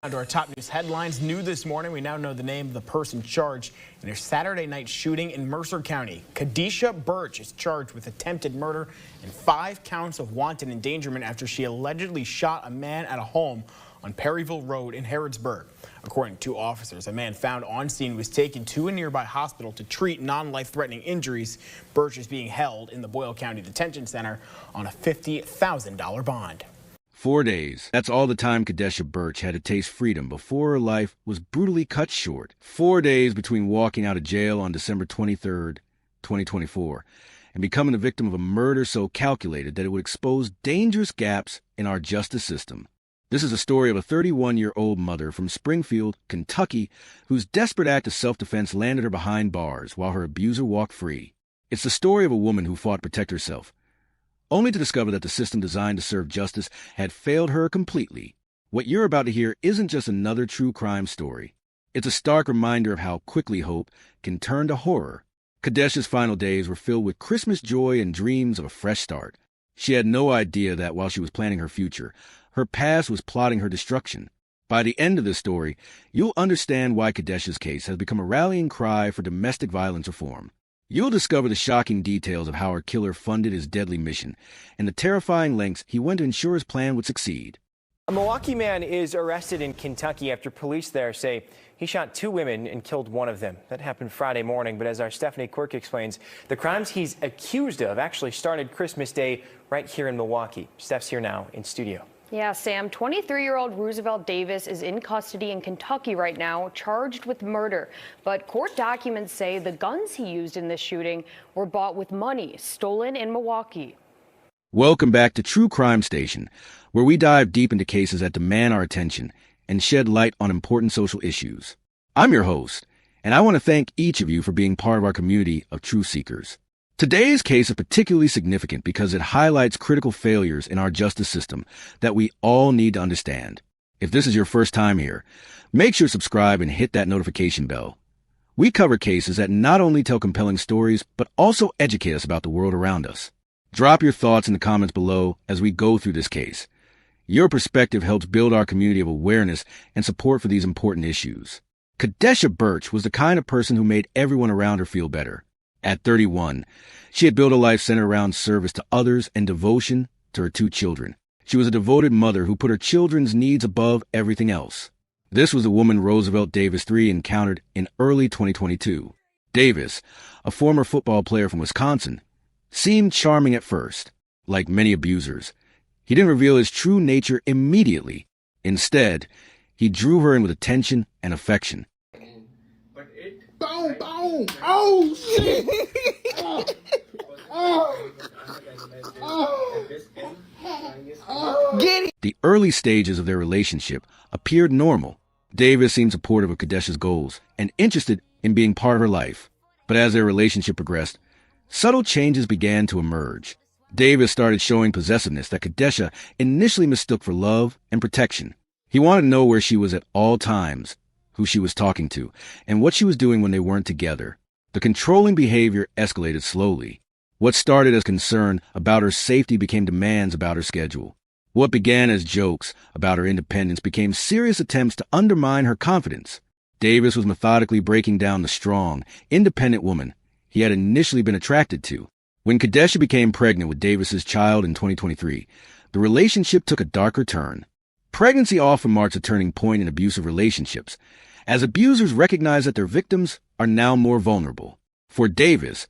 To our top news headlines. New this morning, we now know the name of the person charged in a Saturday night shooting in Mercer County. Kadesha Burch is charged with attempted murder and 5 counts of wanton endangerment after she allegedly shot a man at a home on Perryville Road in Harrodsburg. According to officers, a man found on scene was taken to a nearby hospital to treat non-life-threatening injuries. Burch is being held in the Boyle County Detention Center on a $50,000 bond. 4 days. That's all the time Kadesha Burch had to taste freedom before her life was brutally cut short. 4 days between walking out of jail on December 23rd, 2024, and becoming the victim of a murder so calculated that it would expose dangerous gaps in our justice system. This is a story of a 31-year-old mother from Springfield, Kentucky, whose desperate act of self-defense landed her behind bars while her abuser walked free. It's the story of a woman who fought to protect herself, only to discover that the system designed to serve justice had failed her completely. What you're about to hear isn't just another true crime story. It's a stark reminder of how quickly hope can turn to horror. Kadesha's final days were filled with Christmas joy and dreams of a fresh start. She had no idea that while she was planning her future, her past was plotting her destruction. By the end of this story, you'll understand why Kadesha's case has become a rallying cry for domestic violence reform. You'll discover the shocking details of how her killer funded his deadly mission and the terrifying lengths he went to ensure his plan would succeed. A Milwaukee man is arrested in Kentucky after police there say he shot 2 women and killed one of them. That happened Friday morning, but as our Stephanie Quirk explains, the crimes he's accused of actually started Christmas Day right here in Milwaukee. Steph's here now in studio. Yeah, Sam, 23-year-old Roosevelt Davis is in custody in Kentucky right now, charged with murder. But court documents say the guns he used in this shooting were bought with money stolen in Milwaukee. Welcome back to True Crime Station, where we dive deep into cases that demand our attention and shed light on important social issues. I'm your host, and I want to thank each of you for being part of our community of truth seekers. Today's case is particularly significant because it highlights critical failures in our justice system that we all need to understand. If this is your first time here, make sure to subscribe and hit that notification bell. We cover cases that not only tell compelling stories, but also educate us about the world around us. Drop your thoughts in the comments below as we go through this case. Your perspective helps build our community of awareness and support for these important issues. Kadesha Burch was the kind of person who made everyone around her feel better. At 31, she had built a life centered around service to others and devotion to her 2 children. She was a devoted mother who put her children's needs above everything else. This was the woman Roosevelt Davis III encountered in early 2022. Davis, a former football player from Wisconsin, seemed charming at first. Like many abusers, he didn't reveal his true nature immediately. Instead, he drew her in with attention and affection. Boom, boom. Oh, shit. Get it. The early stages of their relationship appeared normal. Davis seemed supportive of Kadesha's goals and interested in being part of her life. But as their relationship progressed, subtle changes began to emerge. Davis started showing possessiveness that Kadesha initially mistook for love and protection. He wanted to know where she was at all times, who she was talking to, and what she was doing when they weren't together. The controlling behavior escalated slowly. What started as concern about her safety became demands about her schedule. What began as jokes about her independence became serious attempts to undermine her confidence. Davis was methodically breaking down the strong, independent woman he had initially been attracted to. When Kadesha became pregnant with Davis's child in 2023, the relationship took a darker turn. Pregnancy often marks a turning point in abusive relationships, as abusers recognize that their victims are now more vulnerable. For Davis,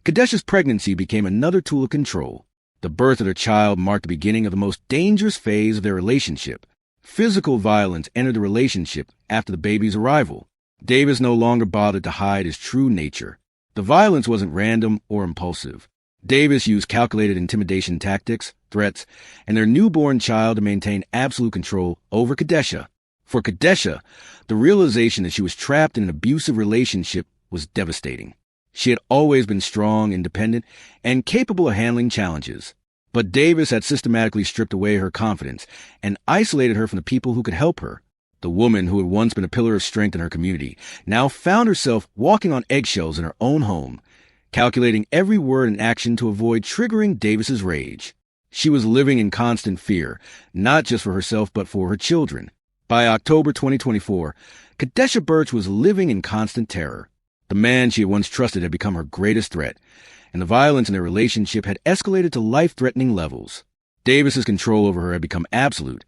Kadesha's pregnancy became another tool of control. The birth of their child marked the beginning of the most dangerous phase of their relationship. Physical violence entered the relationship after the baby's arrival. Davis no longer bothered to hide his true nature. The violence wasn't random or impulsive. Davis used calculated intimidation tactics, threats, and their newborn child to maintain absolute control over Kadesha. For Kadesha, the realization that she was trapped in an abusive relationship was devastating. She had always been strong, independent, and capable of handling challenges. But Davis had systematically stripped away her confidence and isolated her from the people who could help her. The woman who had once been a pillar of strength in her community now found herself walking on eggshells in her own home, calculating every word and action to avoid triggering Davis's rage. She was living in constant fear, not just for herself but for her children. By October 2024, Kadesha Burch was living in constant terror. The man she had once trusted had become her greatest threat, and the violence in their relationship had escalated to life-threatening levels. Davis's control over her had become absolute,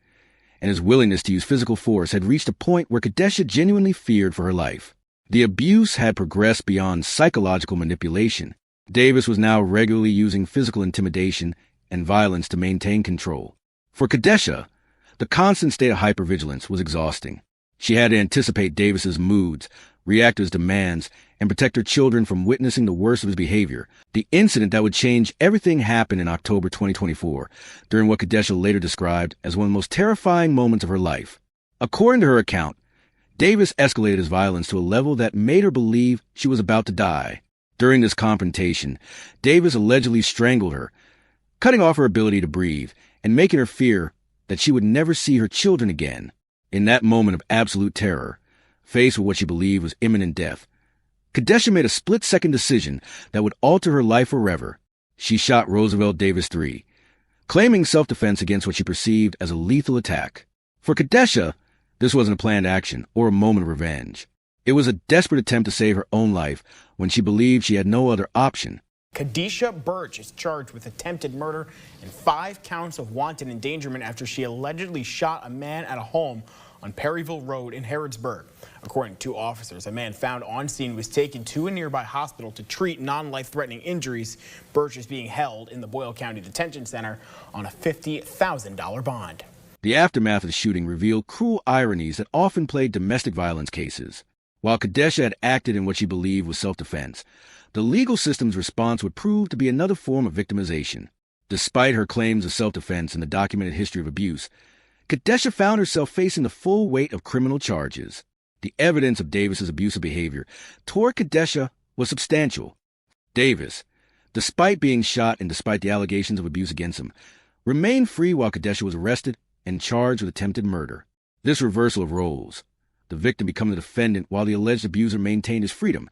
and his willingness to use physical force had reached a point where Kadesha genuinely feared for her life. The abuse had progressed beyond psychological manipulation. Davis was now regularly using physical intimidation and violence to maintain control. For Kadesha, the constant state of hypervigilance was exhausting. She had to anticipate Davis's moods, react to his demands, and protect her children from witnessing the worst of his behavior. The incident that would change everything happened in October 2024, during what Kadesha later described as one of the most terrifying moments of her life. According to her account, Davis escalated his violence to a level that made her believe she was about to die. During this confrontation, Davis allegedly strangled her, cutting off her ability to breathe and making her fear that she would never see her children again. In that moment of absolute terror, faced with what she believed was imminent death, Kadesha made a split-second decision that would alter her life forever. She shot Roosevelt Davis III, claiming self-defense against what she perceived as a lethal attack. For Kadesha, this wasn't a planned action or a moment of revenge. It was a desperate attempt to save her own life when she believed she had no other option. Kadesha Burch is charged with attempted murder and 5 counts of wanton endangerment after she allegedly shot a man at a home on Perryville Road in Harrodsburg. According to officers, a man found on scene was taken to a nearby hospital to treat non-life-threatening injuries. Burch is being held in the Boyle County Detention Center on a $50,000 bond. The aftermath of the shooting revealed cruel ironies that often plague domestic violence cases. While Kadesha had acted in what she believed was self-defense, the legal system's response would prove to be another form of victimization. Despite her claims of self-defense and the documented history of abuse, Kadesha found herself facing the full weight of criminal charges. The evidence of Davis's abusive behavior toward Kadesha was substantial. Davis, despite being shot and despite the allegations of abuse against him, remained free while Kadesha was arrested and charged with attempted murder. This reversal of roles, the victim becoming the defendant while the alleged abuser maintained his freedom,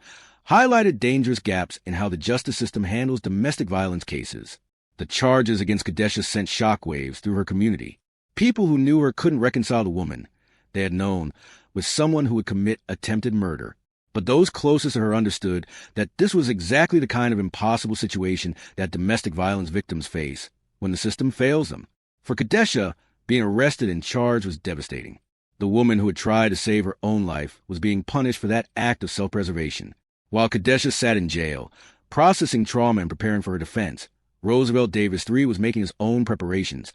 highlighted dangerous gaps in how the justice system handles domestic violence cases. The charges against Kadesha sent shockwaves through her community. People who knew her couldn't reconcile the woman they had known with someone who would commit attempted murder. But those closest to her understood that this was exactly the kind of impossible situation that domestic violence victims face when the system fails them. For Kadesha, being arrested and charged was devastating. The woman who had tried to save her own life was being punished for that act of self-preservation. While Kadesha sat in jail, processing trauma and preparing for her defense, Roosevelt Davis III was making his own preparations,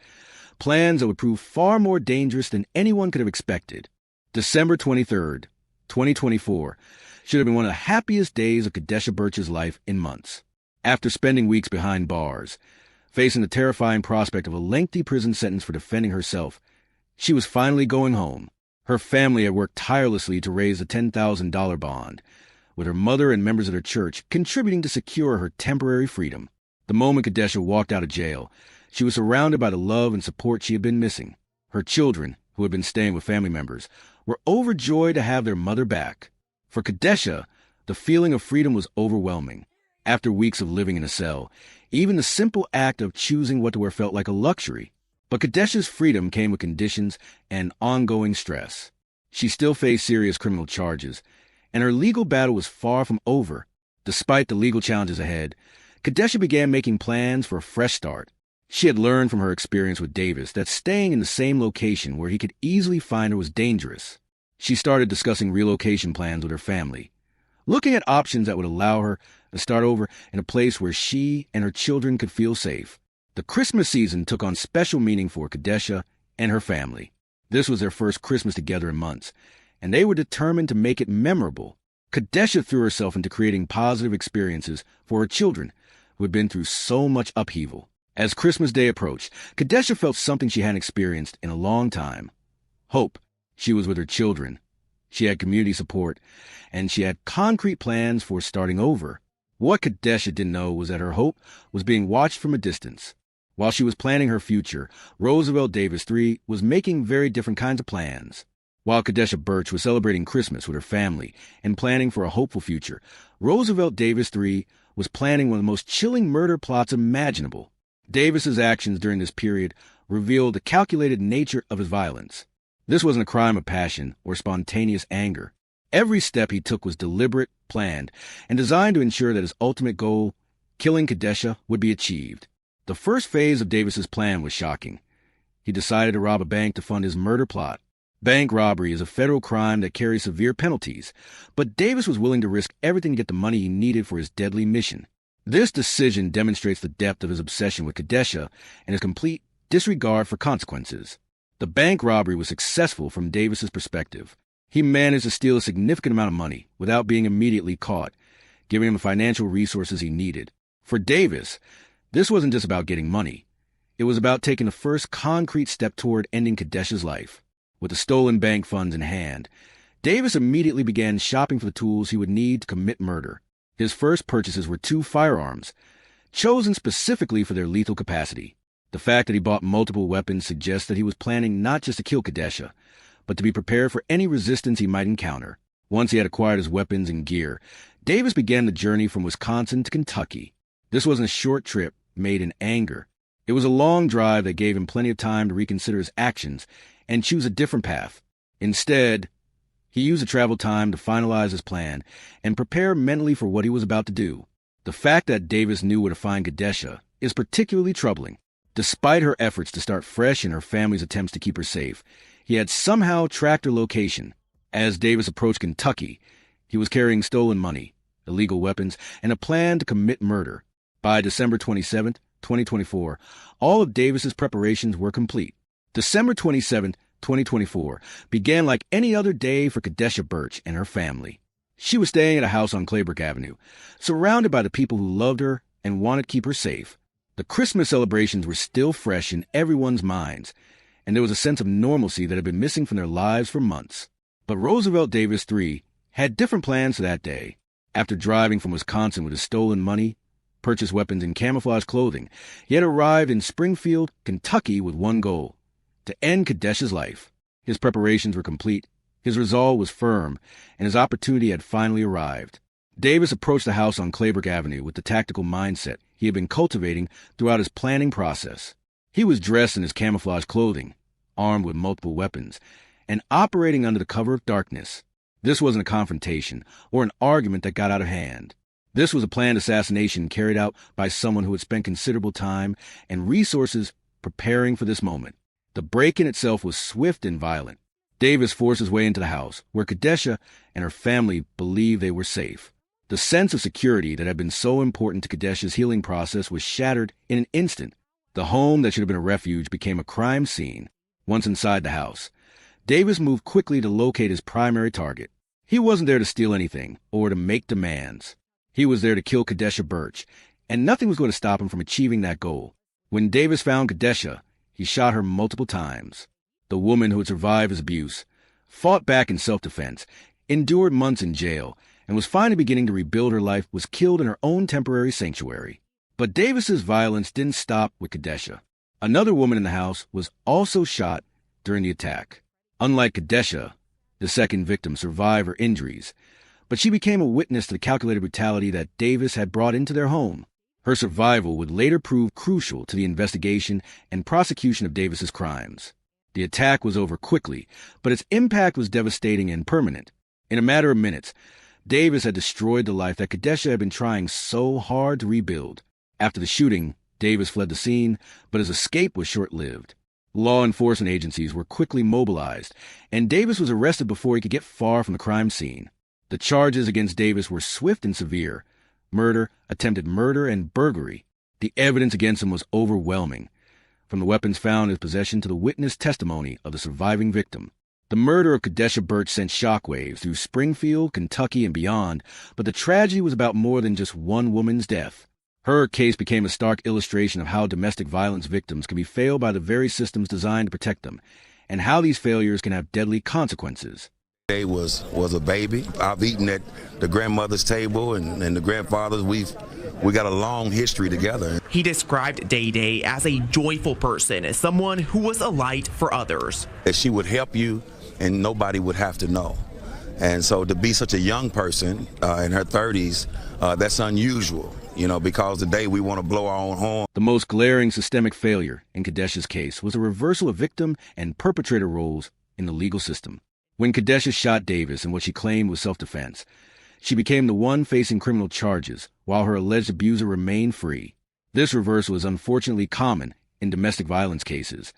plans that would prove far more dangerous than anyone could have expected. December 23rd, 2024, should have been one of the happiest days of Kadesha Burch's life in months. After spending weeks behind bars, facing the terrifying prospect of a lengthy prison sentence for defending herself, she was finally going home. Her family had worked tirelessly to raise a $10,000 bond, with her mother and members of her church contributing to secure her temporary freedom. The moment Kadesha walked out of jail, she was surrounded by the love and support she had been missing. Her children, who had been staying with family members, were overjoyed to have their mother back. For Kadesha, the feeling of freedom was overwhelming. After weeks of living in a cell, even the simple act of choosing what to wear felt like a luxury. But Kadesha's freedom came with conditions and ongoing stress. She still faced serious criminal charges, and her legal battle was far from over. Despite the legal challenges ahead, Kadesha began making plans for a fresh start. She had learned from her experience with Davis that staying in the same location where he could easily find her was dangerous. She started discussing relocation plans with her family, looking at options that would allow her to start over in a place where she and her children could feel safe. The Christmas season took on special meaning for Kadesha and her family. This was their first Christmas together in months, and they were determined to make it memorable. Kadesha threw herself into creating positive experiences for her children, who had been through so much upheaval. As Christmas Day approached, Kadesha felt something she hadn't experienced in a long time. Hope. She was with her children. She had community support, and she had concrete plans for starting over. What Kadesha didn't know was that her hope was being watched from a distance. While she was planning her future, Roosevelt Davis III was making very different kinds of plans. While Kadesha Burch was celebrating Christmas with her family and planning for a hopeful future, Roosevelt Davis III was planning one of the most chilling murder plots imaginable. Davis's actions during this period revealed the calculated nature of his violence. This wasn't a crime of passion or spontaneous anger. Every step he took was deliberate, planned, and designed to ensure that his ultimate goal, killing Kadesha, would be achieved. The first phase of Davis's plan was shocking. He decided to rob a bank to fund his murder plot. Bank robbery is a federal crime that carries severe penalties, but Davis was willing to risk everything to get the money he needed for his deadly mission. This decision demonstrates the depth of his obsession with Kadesha and his complete disregard for consequences. The bank robbery was successful from Davis's perspective. He managed to steal a significant amount of money without being immediately caught, giving him the financial resources he needed. For Davis, this wasn't just about getting money. It was about taking the first concrete step toward ending Kadesha's life. With the stolen bank funds in hand, Davis immediately began shopping for the tools he would need to commit murder. His first purchases were 2 firearms, chosen specifically for their lethal capacity. The fact that he bought multiple weapons suggests that he was planning not just to kill Kadesha, but to be prepared for any resistance he might encounter. Once he had acquired his weapons and gear, Davis began the journey from Wisconsin to Kentucky. This wasn't a short trip made in anger. It was a long drive that gave him plenty of time to reconsider his actions and choose a different path. Instead, he used the travel time to finalize his plan and prepare mentally for what he was about to do. The fact that Davis knew where to find Kadesha is particularly troubling. Despite her efforts to start fresh and her family's attempts to keep her safe, he had somehow tracked her location. As Davis approached Kentucky, he was carrying stolen money, illegal weapons, and a plan to commit murder. By December 27, 2024, all of Davis's preparations were complete. December 27, 2024, began like any other day for Kadesha Burch and her family. She was staying at a house on Claybrook Avenue, surrounded by the people who loved her and wanted to keep her safe. The Christmas celebrations were still fresh in everyone's minds, and there was a sense of normalcy that had been missing from their lives for months. But Roosevelt Davis III had different plans for that day. After driving from Wisconsin with his stolen money, purchased weapons, and camouflage clothing, he had arrived in Springfield, Kentucky with one goal: to end Kadesha's life. His preparations were complete, his resolve was firm, and his opportunity had finally arrived. Davis approached the house on Claybrook Avenue with the tactical mindset he had been cultivating throughout his planning process. He was dressed in his camouflage clothing, armed with multiple weapons, and operating under the cover of darkness. This wasn't a confrontation or an argument that got out of hand. This was a planned assassination carried out by someone who had spent considerable time and resources preparing for this moment. The break-in itself was swift and violent. Davis forced his way into the house, where Kadesha and her family believed they were safe. The sense of security that had been so important to Kadesha's healing process was shattered in an instant. The home that should have been a refuge became a crime scene. Once inside the house, Davis moved quickly to locate his primary target. He wasn't there to steal anything or to make demands. He was there to kill Kadesha Burch, and nothing was going to stop him from achieving that goal. When Davis found Kadesha, he shot her multiple times. The woman who had survived his abuse fought back in self-defense, endured months in jail, and was finally beginning to rebuild her life, was killed in her own temporary sanctuary. But Davis's violence didn't stop with Kadesha. Another woman in the house was also shot during the attack. Unlike Kadesha, the second victim survived her injuries, but she became a witness to the calculated brutality that Davis had brought into their home. Her survival would later prove crucial to the investigation and prosecution of Davis's crimes. The attack was over quickly, but its impact was devastating and permanent. In a matter of minutes, Davis had destroyed the life that Kadesha had been trying so hard to rebuild. After the shooting, Davis fled the scene, but his escape was short-lived. Law enforcement agencies were quickly mobilized, and Davis was arrested before he could get far from the crime scene. The charges against Davis were swift and severe: murder, attempted murder, and burglary. The evidence against him was overwhelming, from the weapons found in his possession to the witness testimony of the surviving victim. The murder of Kadesha Burch sent shockwaves through Springfield, Kentucky, and beyond, but the tragedy was about more than just one woman's death. Her case became a stark illustration of how domestic violence victims can be failed by the very systems designed to protect them, and how these failures can have deadly consequences. Day was a baby. I've eaten at the grandmother's table and the grandfather's. We got a long history together. He described Day Day as a joyful person, as someone who was a light for others. That she would help you and nobody would have to know. And so to be such a young person in her 30s, that's unusual, because today we want to blow our own horn. The most glaring systemic failure in Kadesha's case was a reversal of victim and perpetrator roles in the legal system. When Kadesha shot Davis in what she claimed was self-defense, she became the one facing criminal charges, while her alleged abuser remained free. This reversal is unfortunately common in domestic violence cases,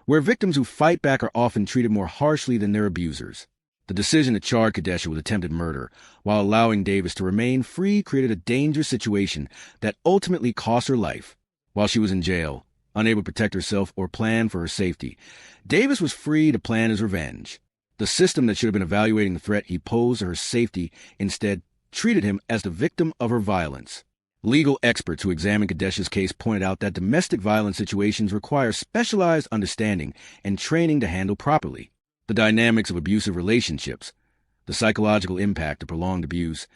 where victims who fight back are often treated more harshly than their abusers. The decision to charge Kadesha with attempted murder, while allowing Davis to remain free, created a dangerous situation that ultimately cost her life. While she was in jail, unable to protect herself or plan for her safety, Davis was free to plan his revenge. The system that should have been evaluating the threat he posed to her safety instead treated him as the victim of her violence. Legal experts who examined Kadesha's case pointed out that domestic violence situations require specialized understanding and training to handle properly. The dynamics of abusive relationships, the psychological impact of prolonged abuse,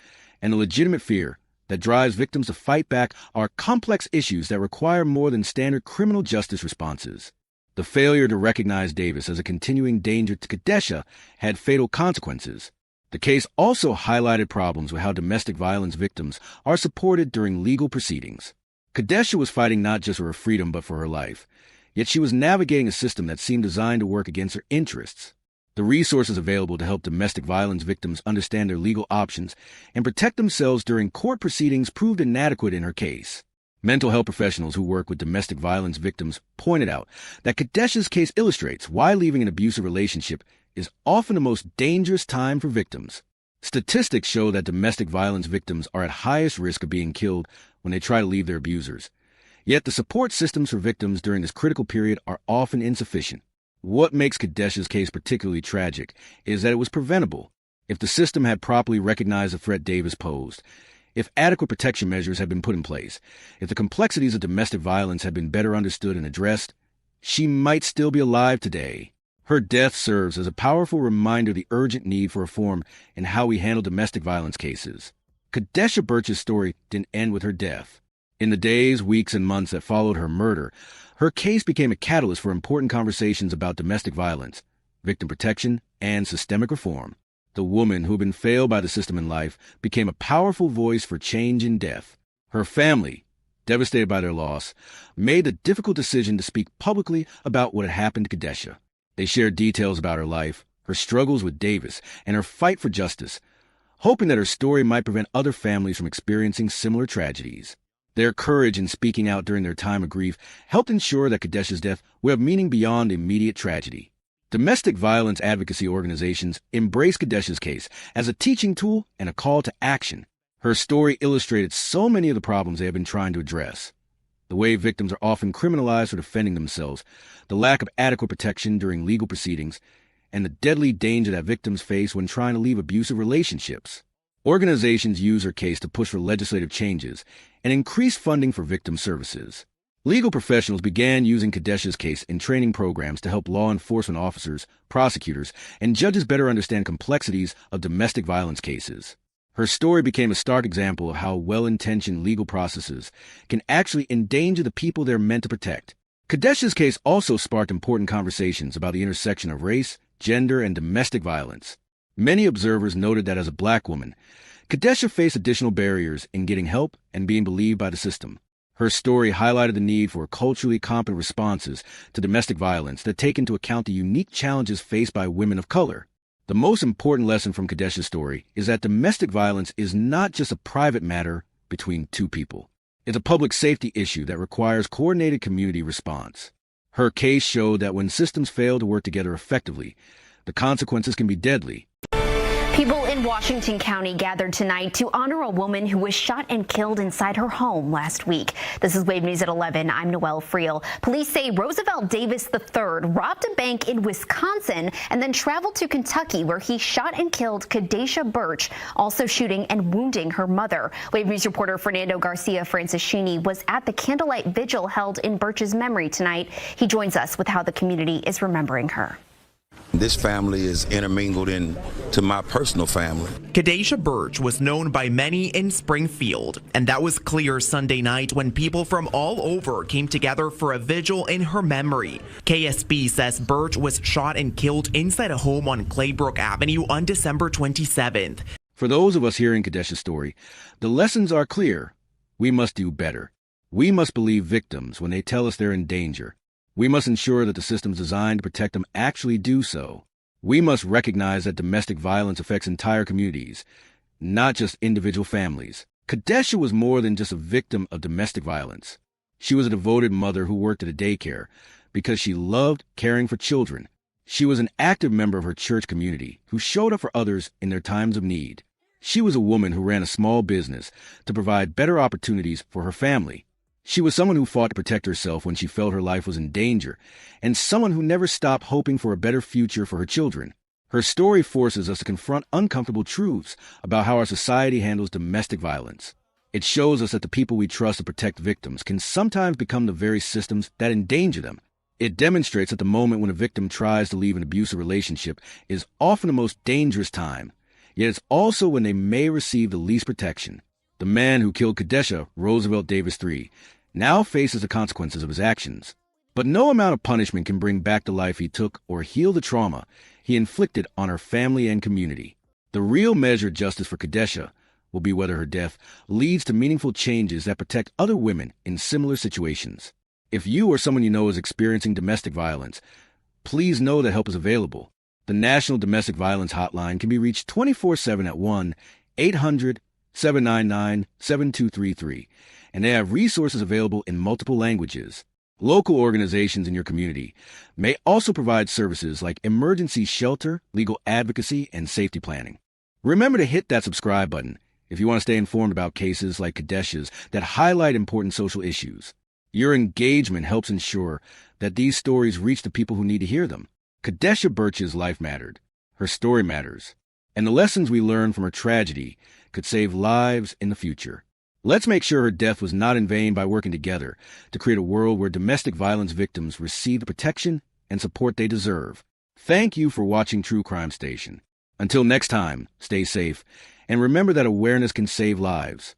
and the legitimate fear that drives victims to fight back are complex issues that require more than standard criminal justice responses. The failure to recognize Davis as a continuing danger to Kadesha had fatal consequences. The case also highlighted problems with how domestic violence victims are supported during legal proceedings. Kadesha was fighting not just for her freedom but for her life, yet she was navigating a system that seemed designed to work against her interests. The resources available to help domestic violence victims understand their legal options and protect themselves during court proceedings proved inadequate in her case. Mental health professionals who work with domestic violence victims pointed out that Kadesha's case illustrates why leaving an abusive relationship is often the most dangerous time for victims. Statistics show that domestic violence victims are at highest risk of being killed when they try to leave their abusers. Yet the support systems for victims during this critical period are often insufficient. What makes Kadesha's case particularly tragic is that it was preventable. If the system had properly recognized the threat Davis posed, if adequate protection measures had been put in place, if the complexities of domestic violence had been better understood and addressed, she might still be alive today. Her death serves as a powerful reminder of the urgent need for reform in how we handle domestic violence cases. Kadesha Burch's story didn't end with her death. In the days, weeks, and months that followed her murder, her case became a catalyst for important conversations about domestic violence, victim protection, and systemic reform. The woman who had been failed by the system in life became a powerful voice for change in death. Her family, devastated by their loss, made the difficult decision to speak publicly about what had happened to Kadesha. They shared details about her life, her struggles with Davis, and her fight for justice, hoping that her story might prevent other families from experiencing similar tragedies. Their courage in speaking out during their time of grief helped ensure that Kadesha's death would have meaning beyond immediate tragedy. Domestic violence advocacy organizations embrace Kadesha's case as a teaching tool and a call to action. Her story illustrated so many of the problems they have been trying to address. The way victims are often criminalized for defending themselves, the lack of adequate protection during legal proceedings, and the deadly danger that victims face when trying to leave abusive relationships. Organizations use her case to push for legislative changes and increase funding for victim services. Legal professionals began using Kadesha's case in training programs to help law enforcement officers, prosecutors, and judges better understand complexities of domestic violence cases. Her story became a stark example of how well-intentioned legal processes can actually endanger the people they're meant to protect. Kadesha's case also sparked important conversations about the intersection of race, gender, and domestic violence. Many observers noted that as a Black woman, Kadesha faced additional barriers in getting help and being believed by the system. Her story highlighted the need for culturally competent responses to domestic violence that take into account the unique challenges faced by women of color. The most important lesson from Kadesha's story is that domestic violence is not just a private matter between two people. It's a public safety issue that requires coordinated community response. Her case showed that when systems fail to work together effectively, the consequences can be deadly. People in Washington County gathered tonight to honor a woman who was shot and killed inside her home last week. This is Wave News at 11. I'm Noelle Friel. Police say Roosevelt Davis III robbed a bank in Wisconsin and then traveled to Kentucky, where he shot and killed Kadesha Burch, also shooting and wounding her mother. Wave News reporter Fernando Garcia Francischini was at the candlelight vigil held in Burch's memory tonight. He joins us with how the community is remembering her. This family is intermingled into my personal family. Kadesha Burch was known by many in Springfield, and that was clear Sunday night when people from all over came together for a vigil in her memory. KSB says Burch was shot and killed inside a home on Claybrook Avenue on December 27th. For those of us hearing Kadesha's story, the lessons are clear. We must do better. We must believe victims when they tell us they're in danger. We must ensure that the systems designed to protect them actually do so. We must recognize that domestic violence affects entire communities, not just individual families. Kadesha was more than just a victim of domestic violence. She was a devoted mother who worked at a daycare because she loved caring for children. She was an active member of her church community who showed up for others in their times of need. She was a woman who ran a small business to provide better opportunities for her family. She was someone who fought to protect herself when she felt her life was in danger, and someone who never stopped hoping for a better future for her children. Her story forces us to confront uncomfortable truths about how our society handles domestic violence. It shows us that the people we trust to protect victims can sometimes become the very systems that endanger them. It demonstrates that the moment when a victim tries to leave an abusive relationship is often the most dangerous time, yet it's also when they may receive the least protection. The man who killed Kadesha, Roosevelt Davis III, now faces the consequences of his actions. But no amount of punishment can bring back the life he took or heal the trauma he inflicted on her family and community. The real measure of justice for Kadesha will be whether her death leads to meaningful changes that protect other women in similar situations. If you or someone you know is experiencing domestic violence, please know that help is available. The National Domestic Violence Hotline can be reached 24/7 at 1-800-799-7233, and they have resources available in multiple languages. Local organizations in your community may also provide services like emergency shelter, legal advocacy, and safety planning. Remember to hit that subscribe button if you want to stay informed about cases like Kadesha's that highlight important social issues. Your engagement helps ensure that these stories reach the people who need to hear them. Kadesha Burch's life mattered. Her story matters. And the lessons we learn from her tragedy could save lives in the future. Let's make sure her death was not in vain by working together to create a world where domestic violence victims receive the protection and support they deserve. Thank you for watching True Crime Station. Until next time, stay safe, and remember that awareness can save lives.